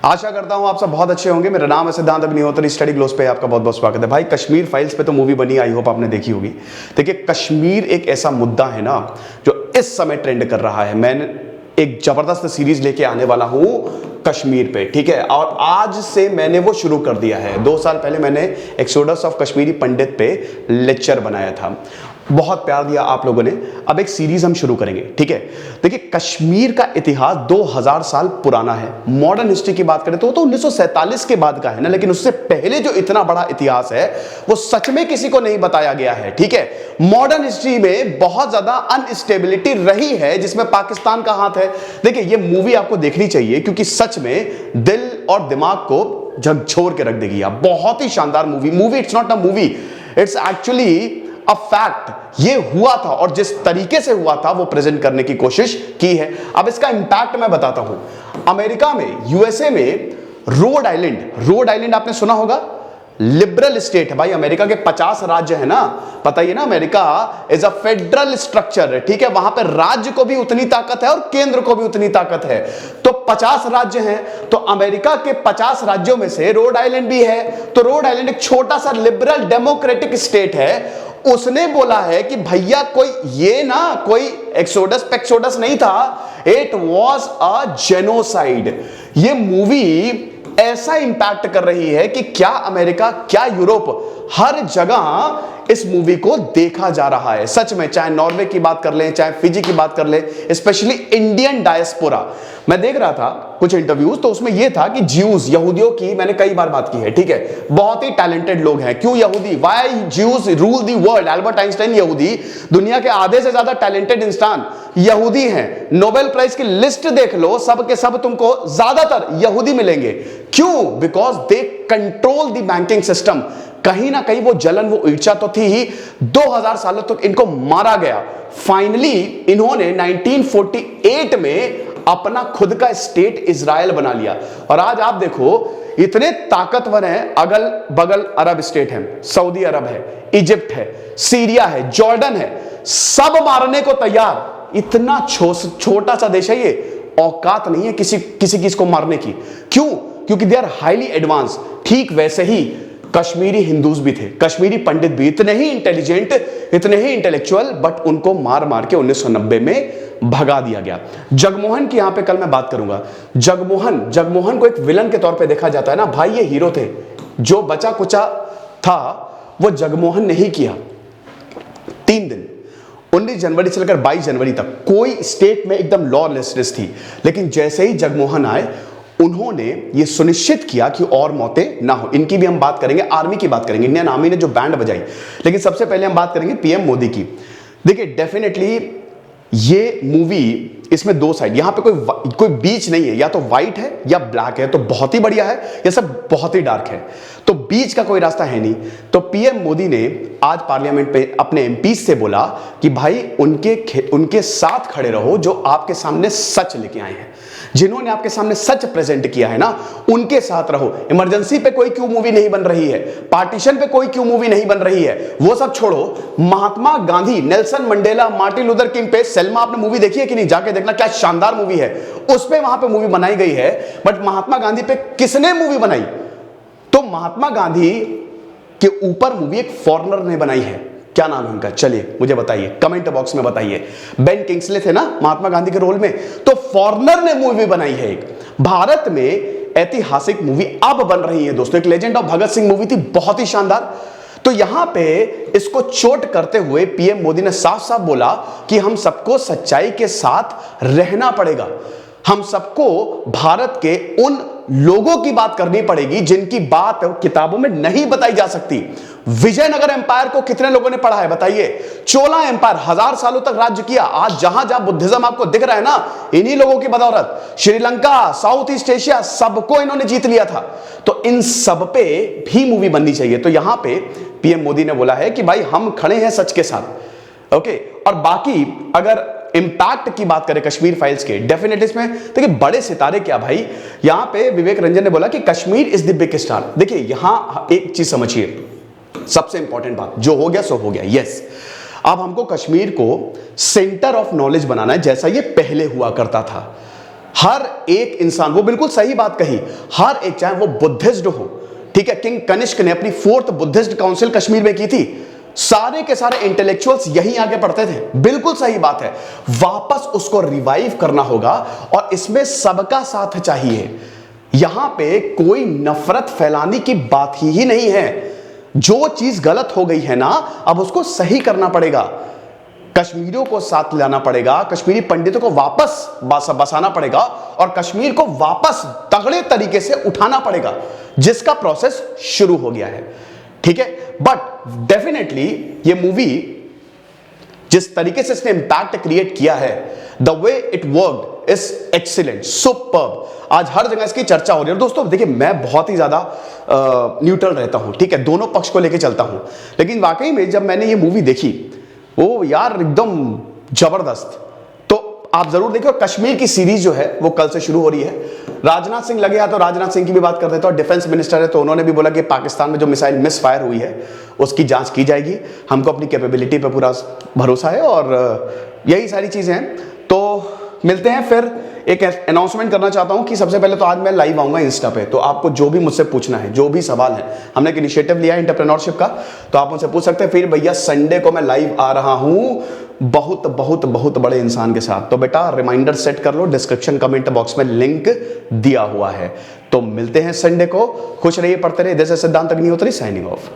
आशा करता हूं आप सब बहुत अच्छे होंगे। मेरा नाम है सिद्धांत अग्निहोत्री, स्टडी ग्लोस पे आपका बहुत बहुत स्वागत है। भाई कश्मीर फाइल्स पे तो मूवी बनी, आई होप आपने देखी होगी। देखिए कश्मीर एक ऐसा मुद्दा है ना जो इस समय ट्रेंड कर रहा है। मैं एक जबरदस्त सीरीज लेके आने वाला हूं कश्मीर पे, ठीक है। और आज से मैंने वो शुरू कर दिया है। 2 साल पहले मैंने एक्सोडस ऑफ कश्मीरी पंडित पे लेक्चर बनाया था, बहुत प्यार दिया आप लोगों ने। अब एक सीरीज हम शुरू करेंगे, ठीक है। देखिए कश्मीर का इतिहास 2000 साल पुराना है। मॉडर्न हिस्ट्री की बात करें तो वो तो 1947 के बाद का है ना, लेकिन उससे पहले जो इतना बड़ा इतिहास है वो सच में किसी को नहीं बताया गया है, ठीक है। मॉडर्न हिस्ट्री में बहुत ज्यादा अनस्टेबिलिटी रही है जिसमें पाकिस्तान का हाथ है। देखिए ये मूवी आपको देखनी चाहिए क्योंकि सच में दिल और दिमाग को झकझोर के रख देगी। बहुत ही शानदार movie. It's not a movie, it's actually a fact. ये हुआ था और जिस तरीके से हुआ था वो प्रेजेंट करने की कोशिश की है। अब इसका इंपैक्ट मैं बताता हूं। अमेरिका में, यूएसए में रोड आइलैंड आपने सुना होगा, लिबरल स्टेट है भाई। अमेरिका के 50 राज्य है ना, पता ही है ना। America is a federal structure, ठीक है। वहां पर राज्य को भी उतनी ताकत है और केंद्र को भी उतनी ताकत है। तो 50 राज्य हैं, तो अमेरिका के 50 राज्यों में से रोड आइलैंड भी है। तो रोड आइलैंड एक छोटा सा लिबरल डेमोक्रेटिक स्टेट है। उसने बोला है कि भैया कोई एक्सोडस नहीं था, इट वॉज अ जेनोसाइड। ये मूवी ऐसा इंपैक्ट कर रही है कि क्या अमेरिका, क्या यूरोप, हर जगह इस मूवी को देखा जा रहा है। सच में, चाहे नॉर्वे की बात कर लें, चाहे फिजी की बात कर लें, स्पेशली इंडियन डायस्पोरा। मैं देख रहा था कुछ इंटरव्यूज, तो उसमें यह था कि ज्यूज, यहूदियों की मैंने कई बार बात की है, ठीक है। बहुत ही टैलेंटेड लोग हैं। क्यों यहूदी, why Jews rule the world. Albert Einstein यहूदी, दुनिया के आधे से ज्यादा टैलेंटेड इंसान यहूदी हैं। नोबेल प्राइज की लिस्ट देख लो, सब के सब तुमको ज्यादातर यहूदी मिलेंगे। क्यों? Because they control the banking system. कहीं ना कहीं वो जलन, वो ईर्ष्या तो थी ही। 2000 सालों तक इनको मारा गया। फाइनली इन्होंने 1948 में अपना खुद का स्टेट इजराइल बना लिया। और आज आप देखो इतने ताकतवर हैं, अगल बगल अरब स्टेट हैं, सऊदी अरब है, इजिप्ट है, सीरिया है, जॉर्डन है, सब मारने को तैयार। इतना छोटा सा देश है ये, औकात नहीं है किसी की इसको मारने की। क्यों? क्योंकि दे आर हाईली एडवांस। ठीक वैसे ही कश्मीरी हिंदूज भी थे, कश्मीरी पंडित भी इतने ही इंटेलिजेंट, इतने ही इंटेलेक्चुअल, बट उनको मार मार के 1990 में भगा दिया गया। जगमोहन की यहां पे कल मैं बात करूंगा। जगमोहन को एक विलन के तौर पे देखा जाता है ना। भाई ये हीरो थे। जो बचा कुचा था वो जगमोहन ने ही किया। 3 दिन 19 जनवरी से लेकर 22 जनवरी तक कोई स्टेट में एकदम लॉलेसनेस थी। लेकिन जैसे ही जगमोहन आए, उन्होंने ये सुनिश्चित किया कि और मौतें ना हो। इनकी भी हम बात करेंगे, आर्मी की बात करेंगे, इंडियन आर्मी ने जो बैंड बजाई। लेकिन सबसे पहले हम बात करेंगे पीएम मोदी की। देखिए डेफिनेटली ये मूवी, इसमें 2 साइड, यहां पे कोई बीच नहीं है, या तो व्हाइट है या ब्लैक है, तो बहुत ही बढ़िया है, या सब बहुत ही डार्क है, तो बीच का कोई रास्ता है नहीं। तो पीएम मोदी ने आज पार्लियामेंट पे अपने एमपी से बोला कि भाई उनके साथ खड़े रहो जो आपके सामने सच लेके आए हैं, जिन्होंने आपके सामने सच प्रेजेंट किया है ना, उनके साथ रहो। इमरजेंसी पे कोई क्यों मूवी नहीं बन रही है, पार्टीशन पे कोई क्यों मूवी नहीं बन रही है, वो सब छोड़ो। Mahatma Gandhi, Nelson Mandela, Martin Luther King पे सेल्मा आपने मूवी देखी है कि नहीं? जाके देखना, क्या शानदार मूवी है। उस पे वहां पे मूवी बनाई गई है, बट महात्मा गांधी पे किसने मूवी बनाई? तो महात्मा गांधी के ऊपर मूवी एक फॉरेनर ने बनाई है। क्या नाम है उनका? चलिए मुझे बताइए, कमेंट बॉक्स में बताइए। बेन किंग्सले थे ना महात्मा गांधी के रोल में, तो फॉरेनर ने मूवी बनाई है एक। भारत में ऐतिहासिक मूवी अब बन रही है दोस्तों। एक legend of Bhagat Singh movie थी, बहुत ही शानदार। तो यहां पे इसको चोट करते हुए पीएम मोदी ने साफ साफ बोला कि हम सबको सच्चाई के साथ रहना पड़ेगा। हम सबको भारत के उन लोगों की बात करनी पड़ेगी जिनकी बात किताबों में नहीं बताई जा सकती। विजयनगर एम्पायर को कितने लोगों ने पढ़ा है बताइए? चोला एम्पायर 1000 सालों तक राज्य किया। आज जहां जहां बुद्धिज्म आपको दिख रहा है ना, इन्हीं लोगों की बदौलत। श्रीलंका, साउथ ईस्ट एशिया, सबको इन्होंने जीत लिया था। तो इन सब पे भी मूवी बननी चाहिए। तो यहां पे पीएम मोदी ने बोला है कि भाई हम खड़े हैं सच के साथ, ओके। और बाकी अगर इंपैक्ट की बात करें कश्मीर फाइल्स के, डेफिनेटली इसमें देखिए बड़े सितारे क्या भाई। यहां पे विवेक रंजन ने बोला कि Kashmir is the big star. देखिए यहां एक चीज समझिए, सबसे इंपॉर्टेंट बात, जो हो गया सो हो गया, यस। अब हमको कश्मीर को सेंटर ऑफ नॉलेज बनाना है, जैसा ये पहले हुआ करता था। हर एक इंसान, वो बिल्कुल सही बात कही, हर एक, चाहे वो बुद्धिस्ट हो, ठीक है, किंग कनिष्क ने अपनी 4th बुद्धिस्ट काउंसिल कश्मीर में की थी, सारे के सारे इंटेलेक्चुअल्स यहीं आके पढ़ते थे, बिल्कुल सही बात है। वापस उसको रिवाइव करना होगा और इसमें सबका साथ चाहिए। यहां पे कोई नफरत फैलाने की बात ही नहीं है। जो चीज गलत हो गई है ना, अब उसको सही करना पड़ेगा, कश्मीरियों को साथ लाना पड़ेगा, कश्मीरी पंडितों को वापस बसाना पड़ेगा और कश्मीर को वापस तगड़े तरीके से उठाना पड़ेगा, जिसका प्रोसेस शुरू हो गया है, ठीक है। बट डेफिनेटली ये मूवी जिस तरीके से इसने इंपैक्ट क्रिएट किया है, the way it worked is excellent, superb. आज हर जगह इसकी चर्चा हो रही है। और दोस्तों देखिए, मैं बहुत ही ज्यादा न्यूट्रल रहता हूं, ठीक है, दोनों पक्ष को लेकर चलता हूं, लेकिन वाकई में जब मैंने ये मूवी देखी, ओ यार एकदम जबरदस्त। तो आप जरूर देखिए। कश्मीर की सीरीज जो है वो कल से शुरू हो रही है। राजनाथ सिंह लगे, तो राजनाथ सिंह की भी बात कर देते हैं, और डिफेंस मिनिस्टर है, तो उन्होंने भी बोला कि पाकिस्तान में जो मिसाइल मिस फायर हुई है उसकी जांच की जाएगी। हमको अपनी कैपेबिलिटी पे पूरा भरोसा है और यही सारी चीजें हैं। तो मिलते हैं फिर। एक अनाउंसमेंट करना चाहता हूं कि सबसे पहले तो आज मैं लाइव आऊंगा इंस्टा पे, तो आपको जो भी मुझसे पूछना है, जो भी सवाल है, हमने एक इनिशिएटिव लिया है एंटरप्रेन्योरशिप का, तो आप मुझसे पूछ सकते हैं। फिर भैया संडे को मैं लाइव आ रहा हूं बहुत बहुत बहुत बड़े इंसान के साथ, तो बेटा रिमाइंडर सेट कर लो, डिस्क्रिप्शन कमेंट बॉक्स में लिंक दिया हुआ है। तो मिलते हैं संडे को। खुश रहिए, पढ़ते रहिए। दिस इज सिद्धांत अग्निहोत्री साइनिंग ऑफ।